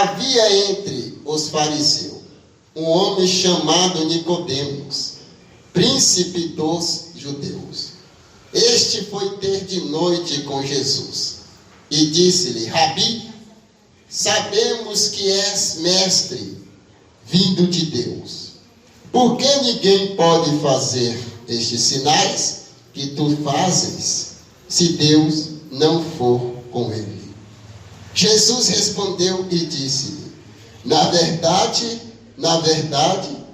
Havia entre os fariseus um homem chamado Nicodemos, príncipe dos judeus. Este foi ter de noite com Jesus e disse-lhe: Rabi, sabemos que és mestre, vindo de Deus. Por que ninguém pode fazer estes sinais que tu fazes, se Deus não for com ele? Jesus respondeu e disse-lhe: na verdade,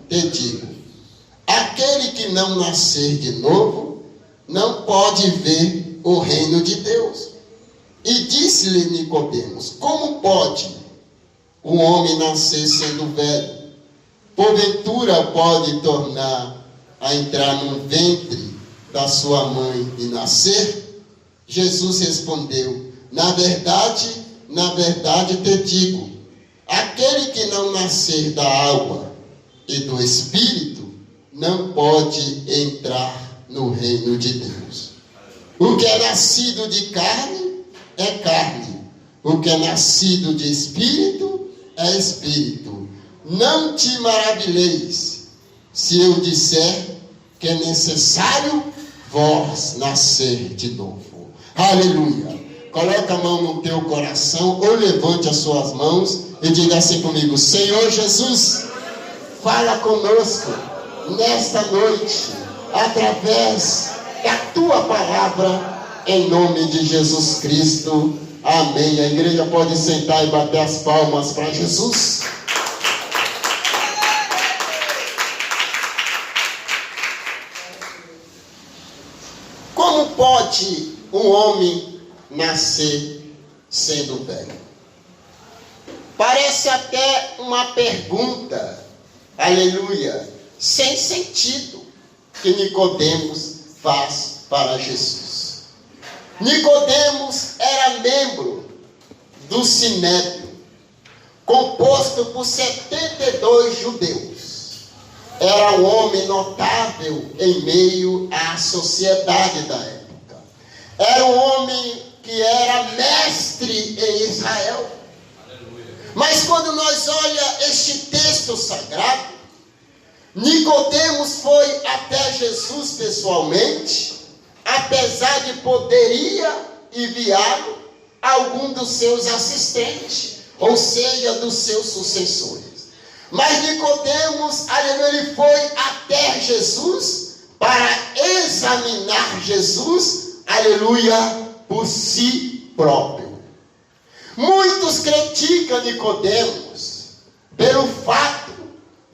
te digo, aquele que não nascer de novo, não pode ver o reino de Deus. E disse-lhe Nicodemos: como pode um homem nascer sendo velho? Porventura pode tornar a entrar no ventre da sua mãe e nascer? Jesus respondeu: na verdade, te digo, aquele que não nascer da água e do Espírito, não pode entrar no reino de Deus. O que é nascido de carne é carne, o que é nascido de Espírito é Espírito. Não te maravilheis se eu disser que é necessário vós nascer de novo. Aleluia. Coloca a mão no teu coração ou levante as suas mãos e diga assim comigo: Senhor Jesus, fala conosco nesta noite, através da tua palavra, em nome de Jesus Cristo. Amém. A igreja pode sentar e bater as palmas para Jesus. Como pode um homem nascer sendo velho? Parece até uma pergunta, aleluia, sem sentido, que Nicodemos faz para Jesus. Nicodemos era membro do Sinédrio, composto por 72 judeus. Era um homem notável em meio à sociedade da época. Era um homem que era mestre em Israel. Mas quando nós olhamos este texto sagrado, Nicodemos foi até Jesus pessoalmente, apesar de poderia enviá-lo a algum dos seus assistentes, ou seja, dos seus sucessores. Mas Nicodemos, aleluia, ele foi até Jesus para examinar Jesus, aleluia, por si próprio. Muitos criticam Nicodemos pelo fato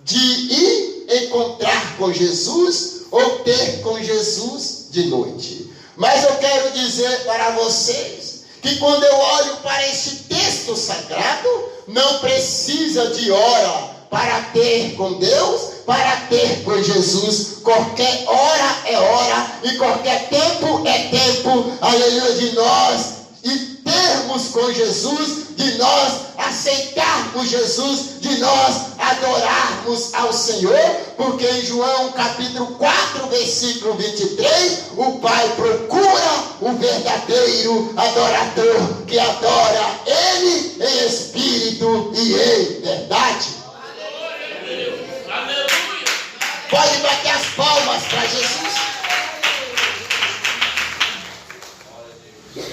de ir encontrar com Jesus ou ter com Jesus de noite. Mas eu quero dizer para vocês que quando eu olho para este texto sagrado, não precisa de hora para ter com Deus, para ter com Jesus. Qualquer hora é hora e qualquer tempo é tempo, aleluia, de nós e termos com Jesus, de nós aceitarmos Jesus, de nós adorarmos ao Senhor, porque em João capítulo 4, versículo 23, o Pai procura o verdadeiro adorador, que adora Ele em espírito e em verdade. Pode bater as palmas para Jesus.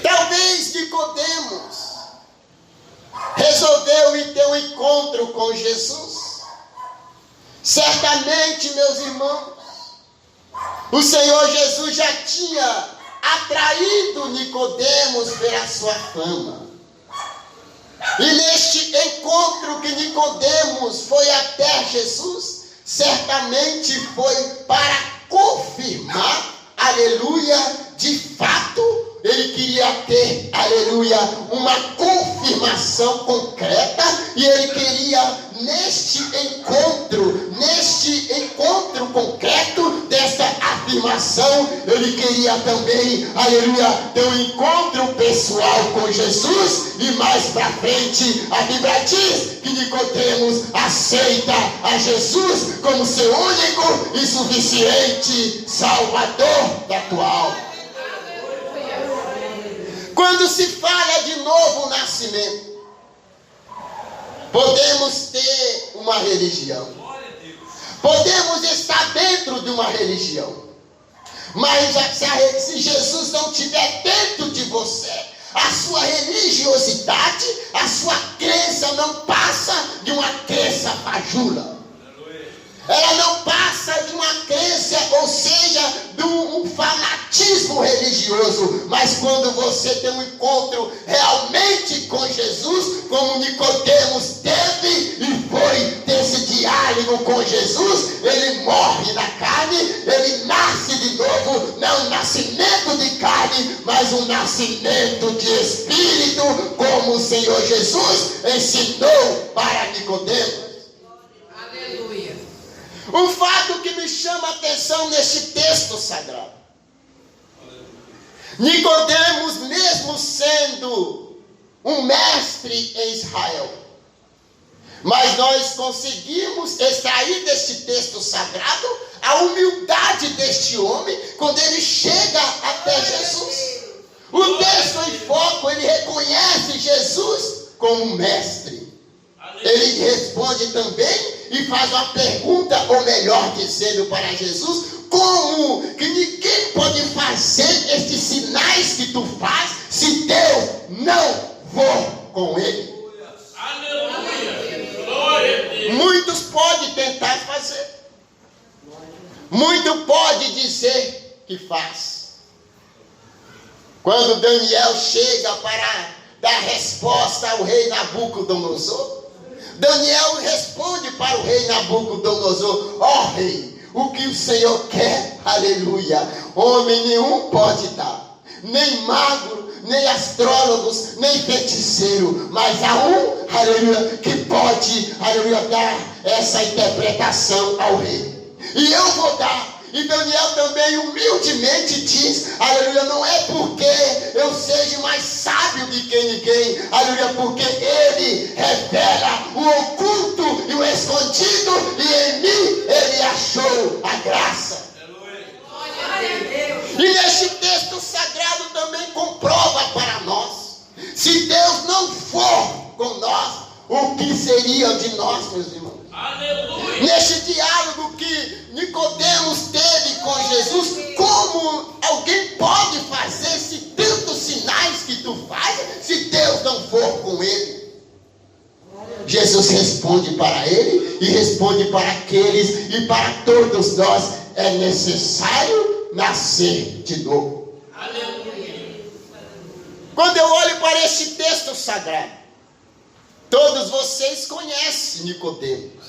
Talvez Nicodemos resolveu ir ter um encontro com Jesus. Certamente, meus irmãos, o Senhor Jesus já tinha atraído Nicodemos pela sua fama. E neste encontro que Nicodemos foi até Jesus, certamente foi para confirmar, aleluia, de fato, ele queria ter, aleluia, uma confirmação concreta, e ele queria neste encontro concreto desta afirmação, ele queria também, aleluia, ter um encontro pessoal com Jesus. E mais para frente a Bíblia diz que Nicodemos aceita a Jesus como seu único e suficiente Salvador da tua alma. Quando se fala de novo nascimento, Podemos ter uma religião. Podemos estar dentro de uma religião. Mas se Jesus não estiver dentro de você, a sua religiosidade, a sua crença não passa de uma crença fajula. Ela não passa de uma crença, ou seja, de um fanatismo religioso. Mas quando você tem um encontro realmente com Jesus, como Nicodemos teve e foi desse diálogo com Jesus, ele morre na carne, ele nasce de novo, não um nascimento de carne, mas um nascimento de espírito, como o Senhor Jesus ensinou para Nicodemos. Um fato que me chama a atenção neste texto sagrado. Nicodemos, mesmo sendo um mestre em Israel, mas nós conseguimos extrair deste texto sagrado a humildade deste homem quando ele chega até Jesus. O texto em foco, ele reconhece Jesus como mestre. Ele responde também e faz uma pergunta, ou melhor dizendo para Jesus, como que ninguém pode fazer estes sinais que tu faz se Deus não for com ele? Aleluia. Muitos podem tentar fazer. Muito pode dizer que faz. Quando Daniel chega para dar resposta ao rei Nabucodonosor, Daniel responde para o rei Nabucodonosor: ó rei, o que o Senhor quer, aleluia, homem nenhum pode dar, nem mago, nem astrólogos, nem feiticeiro, mas há um, aleluia, que pode, aleluia, dar essa interpretação ao rei, e eu vou dar. E Daniel também humildemente diz, aleluia, não é porque eu seja mais sábio do que ninguém, aleluia, porque ele revela o oculto e o escondido, e em mim ele achou a graça. E neste texto sagrado também comprova para nós, se Deus não for com nós, o que seria de nós, meus irmãos? Aleluia. Neste diálogo que Nicodemos teve com Jesus, como alguém pode fazer se tantos sinais que tu fazes, se Deus não for com ele? Jesus responde para ele e responde para aqueles e para todos nós: é necessário nascer de novo. Aleluia. Quando eu olho para este texto sagrado, todos vocês conhecem Nicodemos.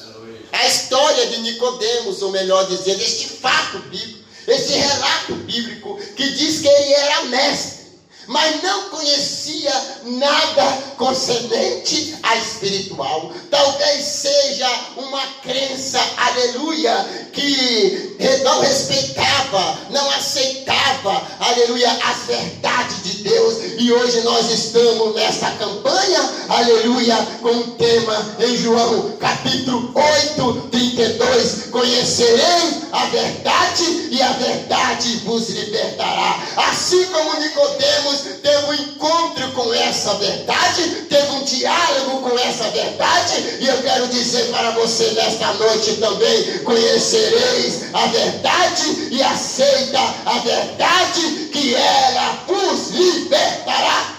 A história de Nicodemos, ou melhor dizendo, este fato bíblico, este relato bíblico que diz que ele era mestre, mas não conhecia nada concernente a espiritual. Talvez seja uma crença, aleluia, que não respeitava, não aceitava, aleluia, as verdades de Deus. E hoje nós estamos nesta campanha, aleluia, com o tema em João capítulo 8, 32, conhecereis a verdade e a verdade vos libertará. Assim como Nicodemos teve um encontro com essa verdade, teve um diálogo com essa verdade, e eu quero dizer para você nesta noite também: conhecereis a verdade e aceita a verdade, que ela vos libertará.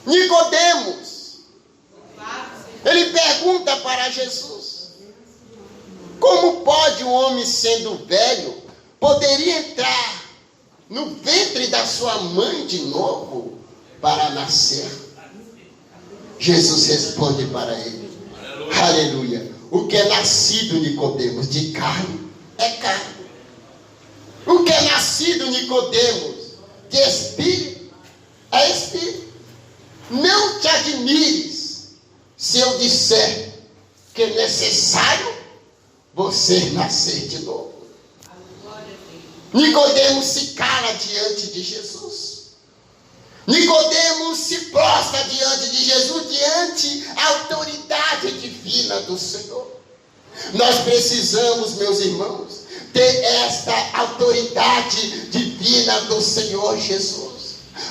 Nicodemos, ele pergunta para Jesus: como pode um homem sendo velho poderia entrar no ventre da sua mãe de novo para nascer? Jesus responde para ele: aleluia, o que é nascido, Nicodemos, de carne é carne. O que é nascido, Nicodemos, de espírito é espírito. Não te admires se eu disser que é necessário você nascer de novo. Nicodemos se cala diante de Jesus. Nicodemos se prostra diante de Jesus, diante da autoridade divina do Senhor. Nós precisamos, meus irmãos, ter esta autoridade divina do Senhor Jesus.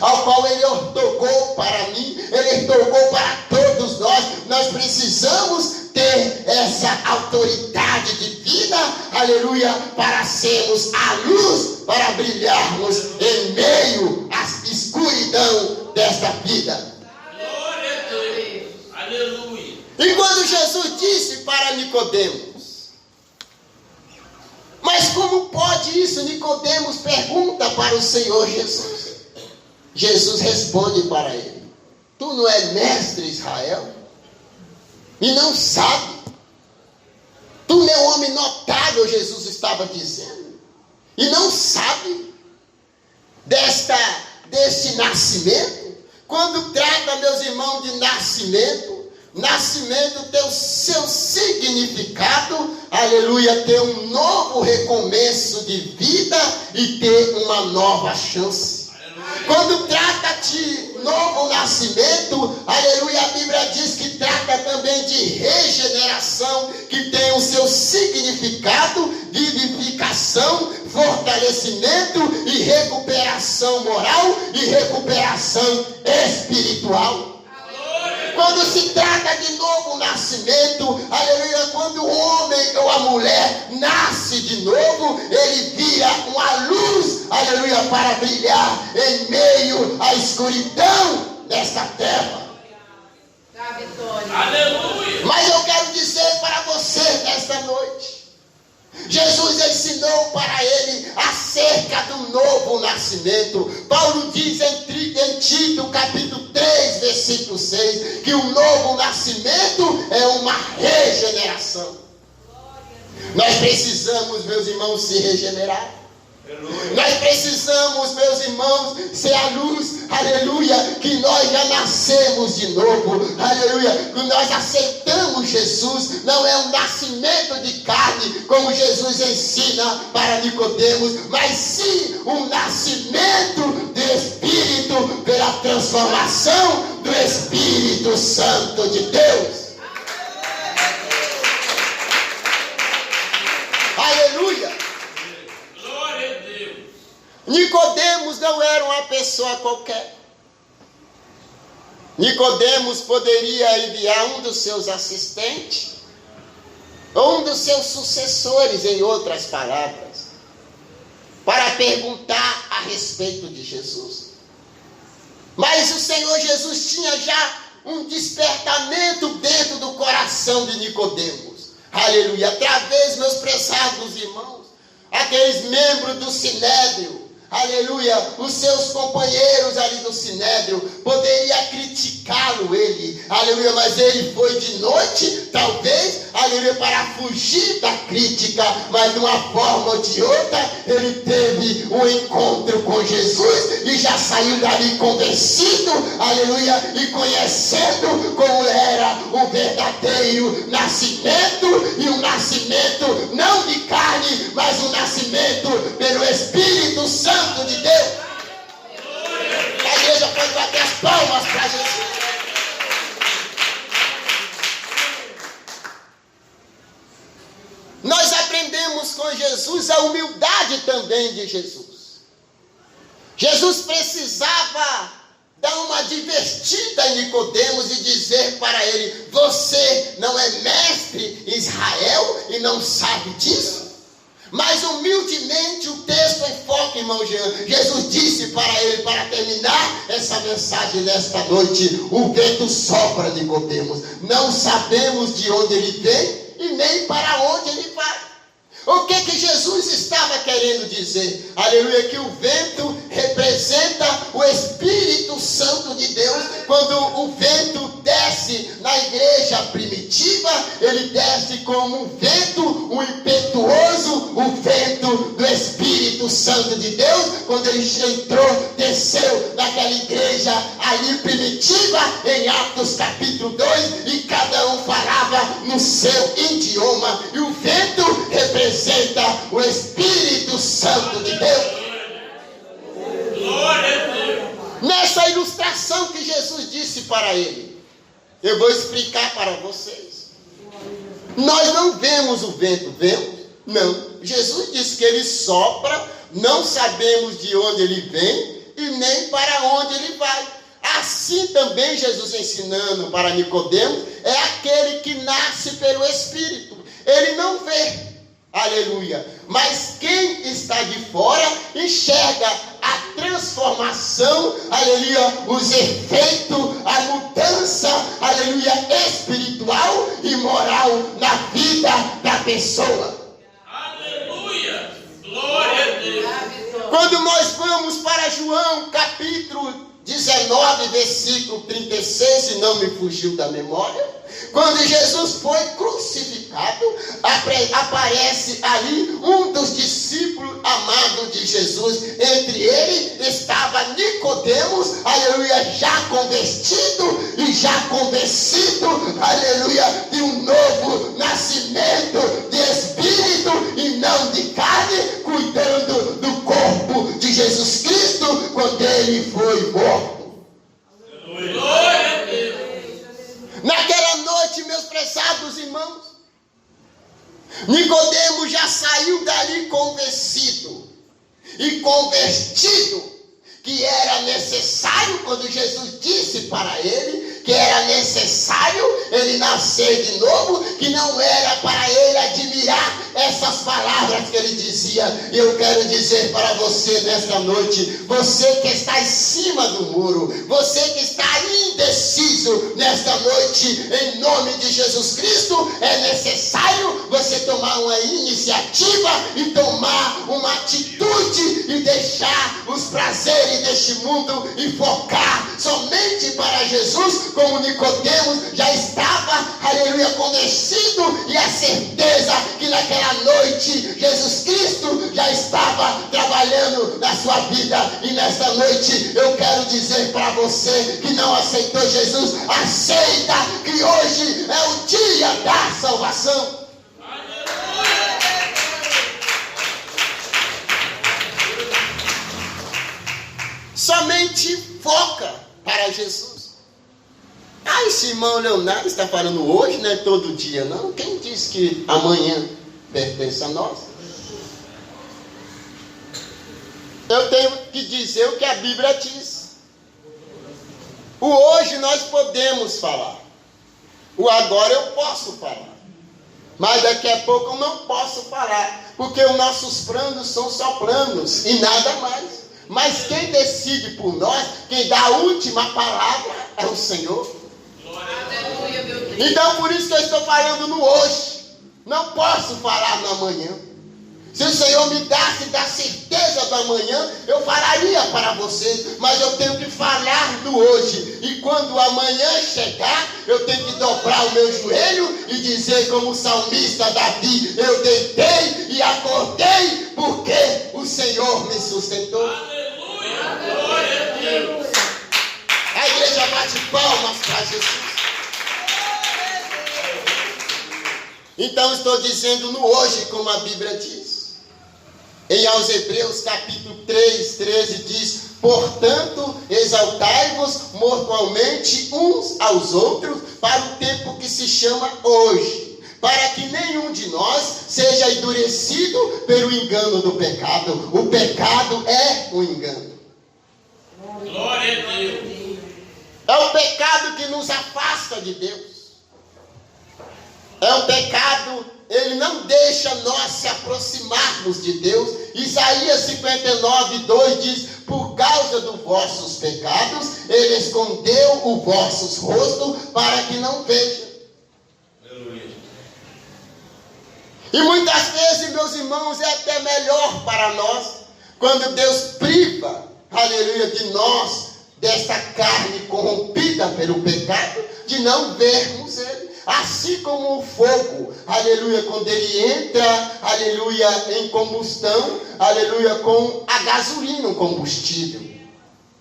ao qual Ele otorgou para mim, Ele otorgou para todos nós. Nós precisamos ter essa autoridade de vida, aleluia, para sermos a luz, para brilharmos em meio à escuridão desta vida. Glória a Deus. Aleluia. E quando Jesus disse para Nicodemos, mas como pode isso? Nicodemos pergunta para o Senhor Jesus. Jesus responde para ele: tu não és mestre Israel? E não sabe? Tu não é um homem notável, Jesus estava dizendo, e não sabe deste nascimento? Quando trata, meus irmãos, de nascimento tem o seu significado, aleluia, ter um novo recomeço de vida e ter uma nova chance. Quando trata de novo nascimento, aleluia, a Bíblia diz que trata também de regeneração, que tem o seu significado, vivificação, fortalecimento e recuperação moral e recuperação espiritual. Quando se trata de novo nascimento, aleluia, quando o homem ou a mulher nasce de novo, ele vira uma luz, aleluia, para brilhar em meio à escuridão desta terra. Aleluia. Mas eu quero dizer para você nesta noite, Jesus ensinou para ele acerca do novo nascimento. Paulo diz em Tito, capítulo 3, versículo 6, que o novo nascimento é uma regeneração. Nós precisamos, meus irmãos, se regenerar. Nós precisamos, meus irmãos, ser a luz, aleluia, que nós já nascemos de novo, aleluia, que nós aceitamos Jesus. Não é um nascimento de carne, como Jesus ensina para Nicodemos, mas sim um nascimento do Espírito, pela transformação do Espírito Santo de Deus. Aleluia. Nicodemos não era uma pessoa qualquer. Nicodemos poderia enviar um dos seus assistentes, ou um dos seus sucessores, em outras palavras, para perguntar a respeito de Jesus. Mas o Senhor Jesus tinha já um despertamento dentro do coração de Nicodemos. Aleluia. Através, meus prezados irmãos, aqueles membros do Sinédrio, aleluia, os seus companheiros ali do Sinédrio poderia criticá-lo, aleluia, mas ele foi de noite, talvez, aleluia, para fugir da crítica, mas de uma forma ou de outra, ele teve um encontro com Jesus e já saiu dali convencido, aleluia, e conhecendo como era o verdadeiro nascimento, e um nascimento não de carne, mas um nascimento pelo Espírito Santo de Deus. A igreja pode bater as palmas para Jesus. Nós aprendemos com Jesus a humildade também de Jesus. Jesus precisava dar uma advertida em Nicodemos e dizer para ele: você não é mestre em Israel e não sabe disso? Mas humildemente o texto enfoca, irmão Jean. Jesus disse para ele, para terminar essa mensagem nesta noite: o vento sopra, Nicodemos, não sabemos de onde ele vem e nem para onde ele vai. O que Jesus estava querendo dizer? Aleluia, que o vento representa o Espírito Santo de Deus. Quando o vento desce na igreja primitiva, ele desce como um vento, um impetuoso, o vento do Espírito Santo de Deus. Quando ele entrou, desceu naquela igreja ali primitiva, em Atos capítulo 2, e cada um falava no seu idioma, e o vento representa o Espírito Santo de Deus. Glória a Deus. Nessa ilustração que Jesus disse para ele, eu vou explicar para vocês. Nós não vemos o vento, vemos? Não. Jesus disse que ele sopra, não sabemos de onde ele vem e nem para onde ele vai. Assim também Jesus ensinando para Nicodemos, é aquele que nasce pelo Espírito. Ele não vê, aleluia, mas quem está de fora enxerga a transformação, aleluia, os efeitos, a mudança, aleluia, espiritual e moral na vida da pessoa. Aleluia! Glória a Deus! Quando nós vamos para João capítulo 19, versículo 36, se não me fugiu da memória, quando Jesus foi crucificado, aparece ali um dos discípulos amados de Jesus. Entre ele estava Nicodemos, aleluia, já convertido e já convencido, aleluia, de um novo nascimento de espírito e não de carne, cuidando do corpo de Jesus Cristo quando ele foi morto. Glória a Deus! Naquela noite, meus prezados irmãos, Nicodemos já saiu dali convencido e convertido, que era necessário, quando Jesus disse para ele que era necessário ele nascer de novo, que não era para ele admirar essas palavras que ele dizia. E eu quero dizer para você nesta noite, você que está em cima do muro, você que está indeciso nesta noite, em nome de Jesus Cristo, é necessário você tomar uma iniciativa e tomar uma atitude e deixar os prazeres deste mundo e focar somente para Jesus, como Nicodemos já estava, aleluia, convencido, e a certeza que naquela noite Jesus Cristo já estava trabalhando na sua vida. E nesta noite eu quero dizer para você que não aceitou Jesus, aceita que hoje é o dia da salvação. Somente foca para Jesus. Esse irmão Leonardo está falando hoje, não é todo dia, não. Quem diz que amanhã pertence a nós? Eu tenho que dizer o que a Bíblia diz. O hoje nós podemos falar. O agora eu posso falar. Mas daqui a pouco eu não posso falar. Porque os nossos planos são só planos e nada mais. Mas quem decide por nós, quem dá a última palavra é o Senhor. Então por isso que eu estou falando no hoje. Não posso falar no amanhã. Se o Senhor me desse da certeza do amanhã, eu falaria para vocês. Mas eu tenho que falar do hoje. E quando o amanhã chegar, eu tenho que dobrar o meu joelho e dizer como o salmista Davi: eu deitei e acordei porque o Senhor me sustentou. Aleluia! Glória a Deus! A igreja bate palmas para Jesus. Então estou dizendo no hoje, como a Bíblia diz. Em aos Hebreus capítulo 3, 13 diz: portanto, exaltai-vos mortualmente uns aos outros para o tempo que se chama hoje, para que nenhum de nós seja endurecido pelo engano do pecado. O pecado é o engano. Glória a Deus! É o pecado que nos afasta de Deus. É um pecado, ele não deixa nós se aproximarmos de Deus. Isaías 59, 2 diz: por causa dos vossos pecados, ele escondeu o vosso rosto para que não vejam. Aleluia! E muitas vezes, meus irmãos, é até melhor para nós, quando Deus priva, aleluia, de nós, desta carne corrompida pelo pecado, de não vermos ele. Assim como o fogo, aleluia, quando ele entra, aleluia, em combustão, aleluia, com a gasolina, um combustível,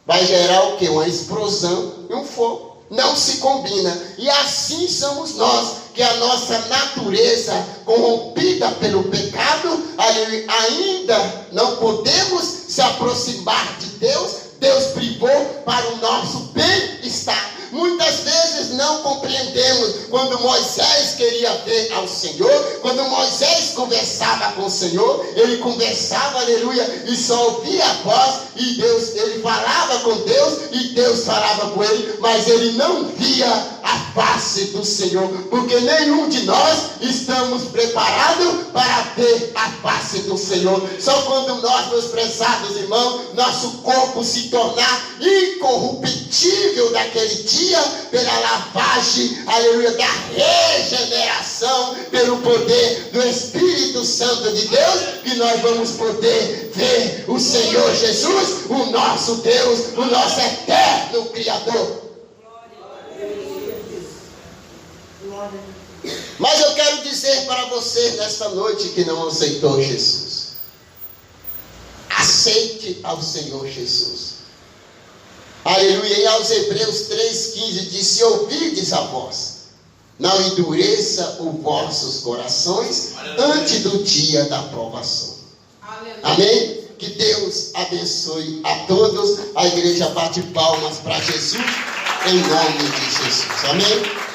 vai gerar o quê? Uma explosão e um fogo. Não se combina. E assim somos nós, que a nossa natureza corrompida pelo pecado, aleluia, ainda não podemos se aproximar de Deus. Deus privou para o nosso bem-estar. Muitas vezes não com compreendemos quando Moisés queria ver ao Senhor, quando Moisés conversava com o Senhor, ele conversava, aleluia, e só ouvia a voz, e Deus, ele falava com Deus, e Deus falava com ele, mas ele não via a face do Senhor, porque nenhum de nós estamos preparados para ver a face do Senhor. Só quando nós, meus prezados irmãos, nosso corpo se tornar incorruptível daquele dia, pela lavagem, aleluia, da regeneração, pelo poder do Espírito Santo de Deus, que nós vamos poder ver o Senhor Jesus, o nosso Deus, o nosso eterno Criador. Mas eu quero dizer para você nesta noite que não aceitou Jesus: aceite ao Senhor Jesus. Aleluia. E aos Hebreus 3,15 diz: se ouvirdes a voz, não endureça os vossos corações antes do dia da provação. Aleluia. Amém? Que Deus abençoe a todos. A igreja bate palmas para Jesus, em nome de Jesus. Amém?